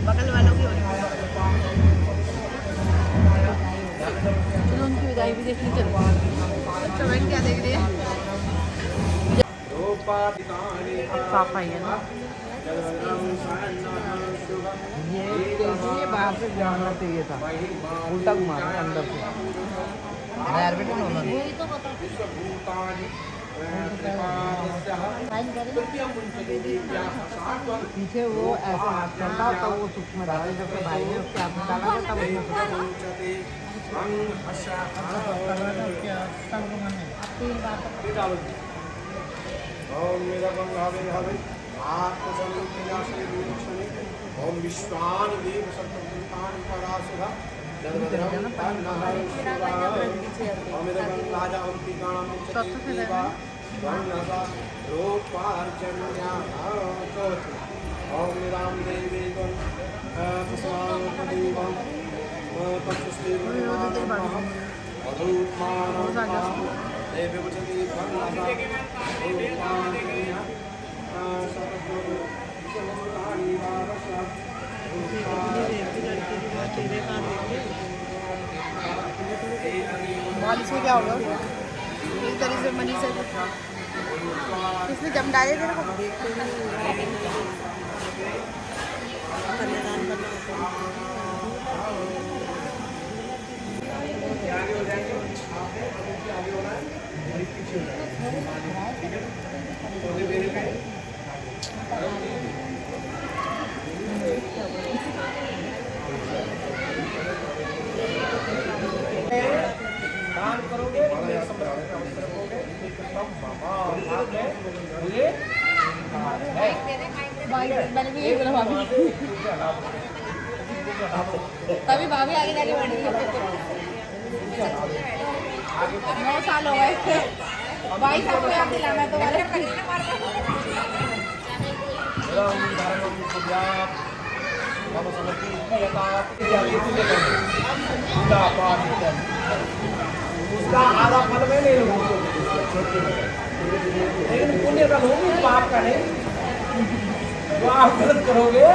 बगल वालों की हो रही है। चलो उनकी विदाई भी देखने चलते हैं। अच्छा बहन क्या देख रही है? साफ आई है ना ये बाहर से जाना चाहिए था, उल्टा घुमा रहा है अंदर से। वही तो बता। पीछे वो ऐसे हाथ करता तो वो सूक्ष्म था, जब से भाई ने उसके हाथ में डाला था तब उसने ओम विश्वान देव सप्तभूतान परासुरा जगद्रम रोपार्चन्या ओम राम देवी बारिश में क्या होगा? इस तरह से मनी से किसने जम डाले थे ना? कन्यादान करना दान करोगे मैंने भी यही बोला भाभी। तभी भाभी आगे जाके बैठ गई। 9 साल हो गए। 22 साल को याद दिला मैं तो उसका आधा फल में ले लूँ, लेकिन पुण्य का लूँगी, पाप का नहीं। जो आप गलत करोगे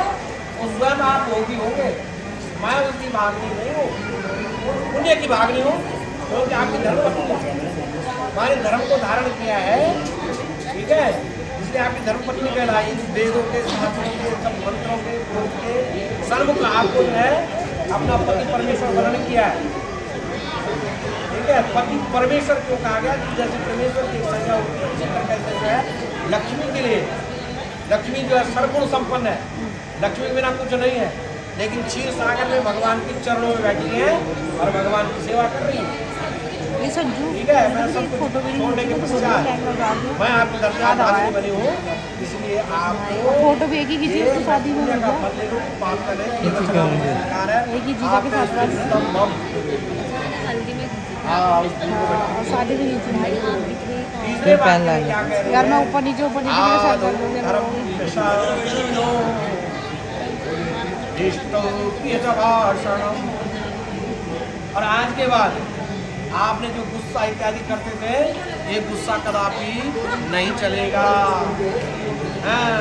उसका आप भोगी होंगे। मैं उसकी भागनी नहीं हूँ, पुण्य की भागनी हूँ, क्योंकि आपकी धर्म पत्नी हमारे धर्म को धारण किया है, ठीक है। इसलिए आपकी धर्म पत्नी कहलाई। वेदों के, शास्त्रों के, सब मंत्रों के, योग के सर्व का आपको जो है अपना पति परमेश्वर वर्णन किया है, ठीक है। पति परमेश्वर क्यों कहा गया? जैसे परमेश्वर की संज्ञा होती है, उसी प्रकार से जो है लक्ष्मी के लिए, लक्ष्मी जो है सर्वगुण संपन्न है, लक्ष्मी के बिना कुछ नहीं है, लेकिन क्षीर सागर में भगवान के चरणों में बैठी है और भगवान की सेवा कर रही है, ठीक है। मैं सब कुछ छोड़ने के पश्चात मैं आपकी दर्शनार्थी बनी हूँ, इसलिए आपको फोटो भी एक ही खींची उसकी शादी में पुण्य का फल ले लो, पाप का नहीं। ये सरकार है, एक ही जीजा के साथ हल्दी में शादी में खींची तीसरे बात में क्या कह रहे यार हैं? मैं ऊपर नीचे मेरे साथ कर दूंगी। और आज के बाद आपने जो गुस्सा इत्यादि करते थे, ये गुस्सा कदापि नहीं चलेगा। हाँ।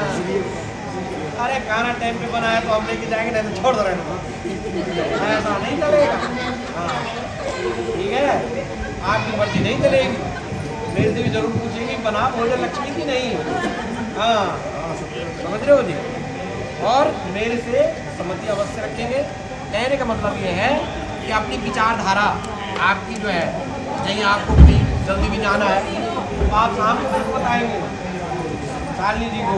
अरे खाना टाइम पे बनाया तो हम लेके जाएंगे, नहीं तो छोड़ दो, ऐसा नहीं चलेगा। हाँ ठीक है, आपकी मर्जी नहीं चलेगी। मेरे से भी जरूर पूछेंगे बना भोजन लक्ष्मी की नहीं। हाँ समझ रहे हो जी। और मेरे से सम्मति अवश्य रखेंगे। कहने का मतलब ये है कि अपनी विचारधारा आपकी जो है, कहीं आपको भी जल्दी भी जाना है तो आप शाम को बताएंगे शालिनी जी को,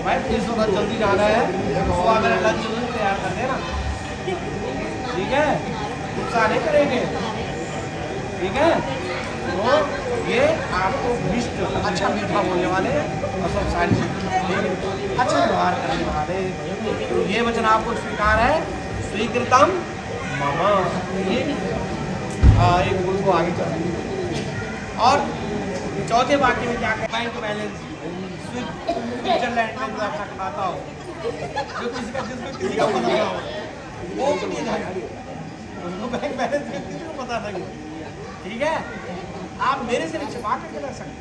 भाई इस वक्त जल्दी जाना है तो अगर लंच तैयार कर देना, ठीक है। गुस्सा नहीं करेंगे, ठीक है। तो ये आपको विष्ट अच्छा मीठा बोलने वाले और सब सारी अच्छा व्यवहार करने वाले, तो ये वचन आपको स्वीकार है। स्वीकृतम मामा, ये एक गुरु को आगे चलेंगे। और चौथे वाक्य में क्या कहते हैं? बैंक बैलेंस स्विट्जरलैंड में जो अपना खाता हो, जो किसी का, जिसको किसी का पता हो, वो नहीं जाएगा, उसको बैंक नहीं होती, ठीक है। आप मेरे से नहीं छिपा करके रख सकते।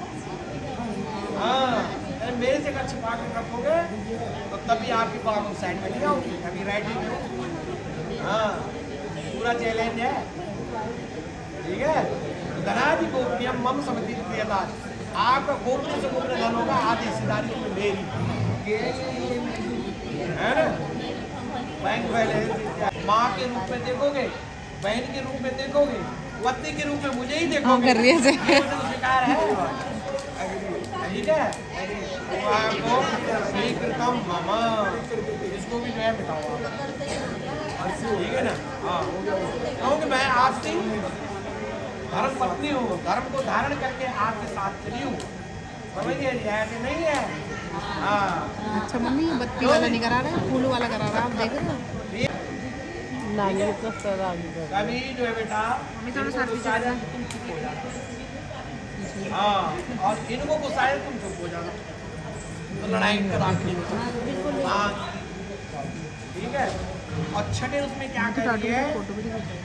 हाँ, अरे मेरे से अगर छिपा कर रखोगे तो तभी आपकी प्रॉब्लम साइड में नहीं आऊँगी, अभी राइटिंग में। हाँ, पूरा चैलेंज है, ठीक है। धनादि गोपनीयम मम समति क्रियता, आपका गोपनीय से गोपनीय धन होगा, आधी हिस्सेदारी में मेरी है ना। बैंक बैलेंस माँ के रूप में देखोगे, बहन के रूप में देखोगे, पत्नी के रूप में मुझे ही देखोगे, कर रही है तो बेकार है, ठीक है। तो आपको स्वीकृतम मम, इसको भी मैं बताऊंगा, ठीक है ना। हाँ, क्योंकि मैं आपकी धर्म पत्नी हूँ, धर्म को धारण करके आपके साथ चली हूँ, समझिए, ऐसे नहीं है। हाँ, अच्छा मम्मी बत्ती वाला नहीं करा रहा है, फूल वाला करा रहा है, आप देख रहे हो। नानी तो सर कभी जो है बेटा मम्मी थोड़ा साथ पीछे कर रहा। तुम चुप हो जाना, हाँ, और इनको गुस्साए तुम चुप हो जाना, तो लड़ाई का नहीं होता। हाँ, ठीक है। और छठे उसमें क्या करिए, फोटो भी दिखाते हैं।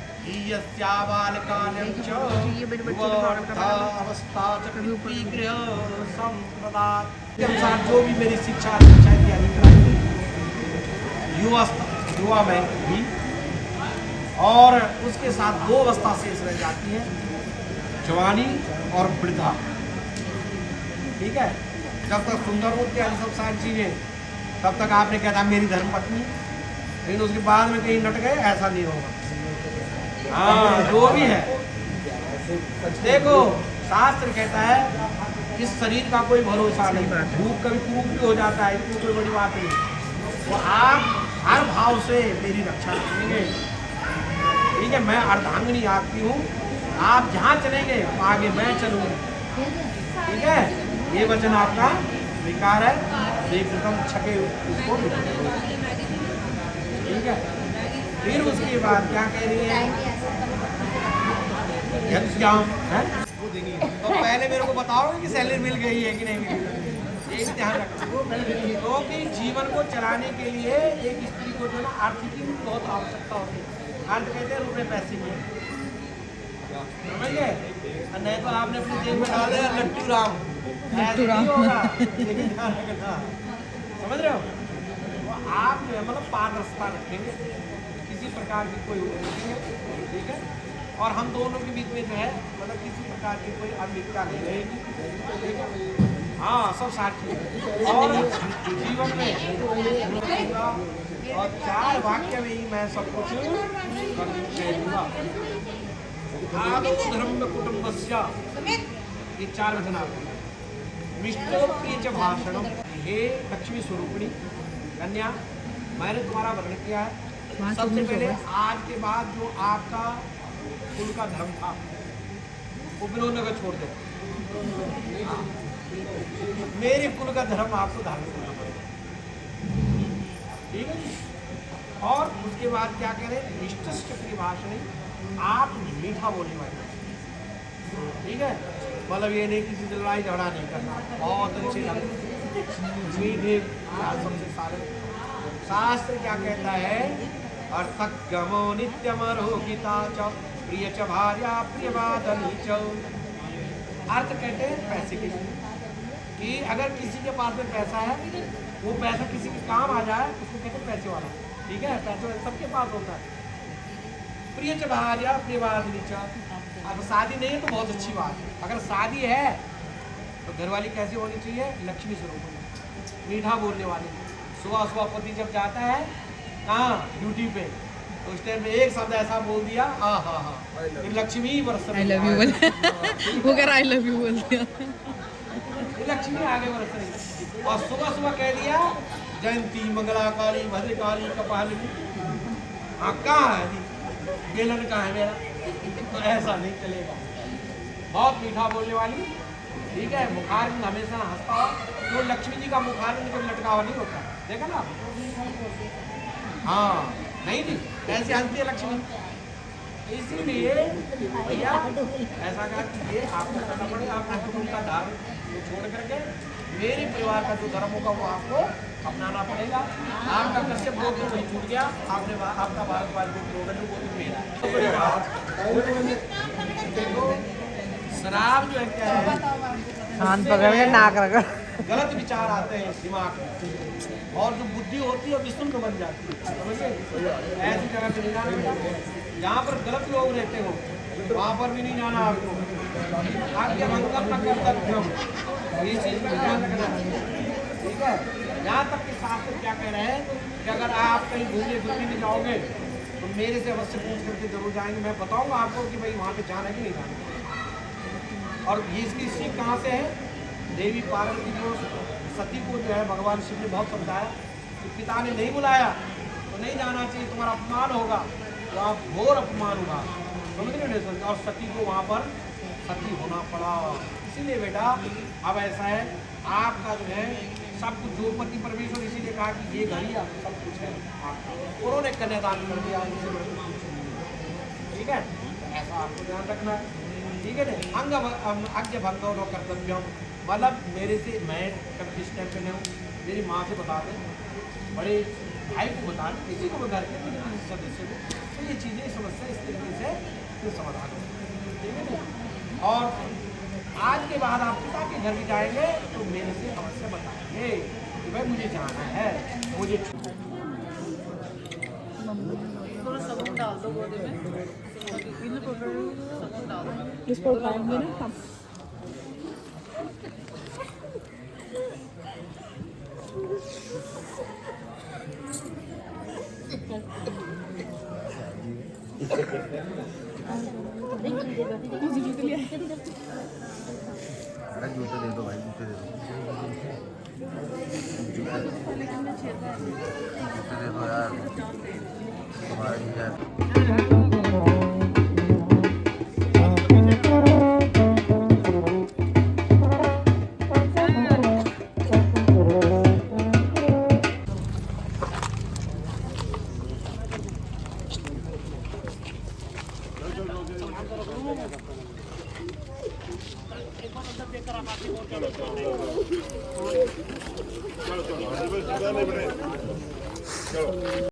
यस्याबालकालं च ये मेरे बच्चे को पागल कर रहा है। अवस्था च पितृगृह संप्रदाय के अनुसार जो भी मेरी शिक्षा इत्यादि कराई, युवा में भी, और उसके साथ 2 अवस्था शेष रह जाती है, जवानी और वृद्धा, ठीक है। जब तक सुंदर होती है सब सारी चीजें, तब तक आपने कहता मेरी धर्मपत्नी, लेकिन उसके बाद में कहीं नट गए, ऐसा नहीं होगा। हाँ, जो भी है, देखो शास्त्र कहता है इस शरीर का कोई भरोसा नहीं, भूख कभी कुरूप भी हो जाता है, इसमें कोई बड़ी बात नहीं। तो आप हर भाव से मेरी रक्षा करेंगे, ठीक है। मैं अर्धांगिनी आपकी हूँ, आप जहाँ चलेंगे आगे मैं चलूँगी, ठीक है। ये वचन आपका स्वीकार है, एकदम छके उसको, ठीक है। फिर उसके बाद क्या कह रही है, है? तो पहले मेरे को बताओगे कि सैलरी मिल गई है कि नहीं मिल गई, ये भी ध्यान रखो, क्योंकि जीवन को चलाने के लिए एक स्त्री को जो ना आर्थिक की बहुत आवश्यकता होती है। अर्थ कहते हैं रुपए पैसे में, समझिए, नहीं तो आपने अपनी जेब में डाल दिया लट्टू राम, ऐसे नहीं होगा, लेकिन ध्यान रखना, समझ रहे हो। तो आप जो है मतलब पारदर्शिता रखेंगे, किसी प्रकार की कोई नहीं, ठीक है। और हम दोनों के बीच में जो है मतलब किसी प्रकार की कोई अमित्रता नहीं रहेगी, ठीक है। हाँ, सब साथी, और जीवन में और 4 वाक्य में ही मैं सब कुछ कर दूंगा। आदौ धर्म कुटुंबस्य, ये 4 वचन आपको। मिष्टो प्रिय च भाषणम, हे लक्ष्मी स्वरूपिणी कन्या, मैंने तुम्हारा वर्णन किया है। सबसे पहले आज के बाद जो आपका कुल का धर्म था वो विनोद नगर छोड़ दो, मेरे कुल का धर्म आपको धारण करना पड़ेगा, ठीक है। और उसके बाद क्या कह रहे, निष्ठिष्ट प्रिय भाषणी, आप मीठा बोलने वाले, ठीक है। मतलब ये नहीं किसी से लड़ाई झगड़ा नहीं करना, बहुत अच्छे लगते मीठे सबसे सारे। शास्त्र क्या कहता है, अर्थक गमो नित्यमरो गीता च प्रिय च भार्या प्रियवादनी च। अर्थ कहते हैं पैसे के, कि अगर किसी के पास में पैसा है, वो पैसा किसी के काम आ जाए, उसको कहते हैं पैसे वाला, ठीक है। पैसा सबके पास होता है। प्रिय च भार्या प्रियवादनी च, अगर शादी नहीं है तो बहुत अच्छी बात है, अगर शादी है तो घरवाली कैसी होनी चाहिए, लक्ष्मी स्वरूप, मीठा बोलने वाली। सुबह सुबह पति जब जाता है कहाँ ड्यूटी पे, तो उस टाइम में एक शब्द ऐसा बोल दिया, हाँ हाँ हाँ, लक्ष्मी बरस रही, I love you बोल, वो कह रहा I love you बोल दिया, लक्ष्मी आगे बरस रही। और सुबह सुबह कह दिया जयंती मंगला काली भद्रकाली कपालिनी, हाँ कहाँ है जी, बेलन कहाँ है मेरा, तो ऐसा नहीं चलेगा। बहुत मीठा बोलने वाली, ठीक है। मुखारविंद हमेशा हंसता हो, तो लक्ष्मी जी का मुखारविंद कभी लटका हुआ नहीं होता, देखा ना। हाँ, नहीं जी, ऐसे हंसती है लक्ष्मी, इसीलिए भैया ऐसा कहा कि ये आपको करना पड़ेगा, आपको कुटुंब का धर्म छोड़ करके मेरे परिवार का जो धर्म होगा वो आपको अपनाना पड़ेगा। आपका कश्यप गोत्र वही छूट गया, आपने आपका भारत गोत्र होगा जो गोत्र मेरा। शराब जो है क्या है, कान पकड़ के नाक रगड़। गलत विचार आते हैं दिमाग में और जो बुद्धि होती है विष्णु तो बन जाती है। समझिए, ऐसी जगह पे नहीं जाना, जहाँ पर गलत लोग रहते हो वहाँ पर भी नहीं जाना आपको। आज्ञा भंगम न कर्तव्यम, ये चीज का ध्यान रखना है, ठीक है। यहाँ तक कि शास्त्र क्या कह रहे हैं कि अगर आप कहीं घूमने फिरने में जाओगे तो मेरे से अवश्य पूछ करके जरूर जाएंगे, मैं बताऊंगा आपको कि भाई वहाँ पे जाना है कि नहीं जाना। और ये इसकी सीख कहाँ से है, देवी पार्वती को सती को जो है भगवान शिव ने बहुत समझाया कि पिता ने नहीं बुलाया तो नहीं जाना चाहिए, तुम्हारा अपमान होगा, तो आप घोर अपमान हुआ, समझ रहे नहीं। और सती को वहाँ पर सती होना पड़ा। इसीलिए बेटा अब ऐसा है, आपका जो है सब कुछ जो पति परमेश्वर इसीलिए कहा कि ये घर ही आप सब कुछ है आपका, उन्होंने कन्यादान कर दिया, ठीक है। ऐसा आपको ध्यान रखना है, ठीक है ना। आज्ञा भंगो न कर्तव्यम, मतलब मेरे से, मैं इस टाइम पे नहीं हूँ, मेरी माँ से बता दें, बड़े भाई को बता दें, किसी को बता दें, किसी सदस्य को, तो ये चीज़ें समस्या इस तरीके से फिर समाधान हो, ठीक है ना। और आज के बाद आप पिता के घर भी जाएंगे तो मेरे से अवश्य बताएंगे कि भाई मुझे जाना है, मुझे थोड़ा साबुन डाल दो गोदे में, साबुन डाल दो, इस पर पाएंगे ना हम। अरे जूते दे दो भाई, जूते दे दो, जूते दे दो यार, तुम्हारा ही यार।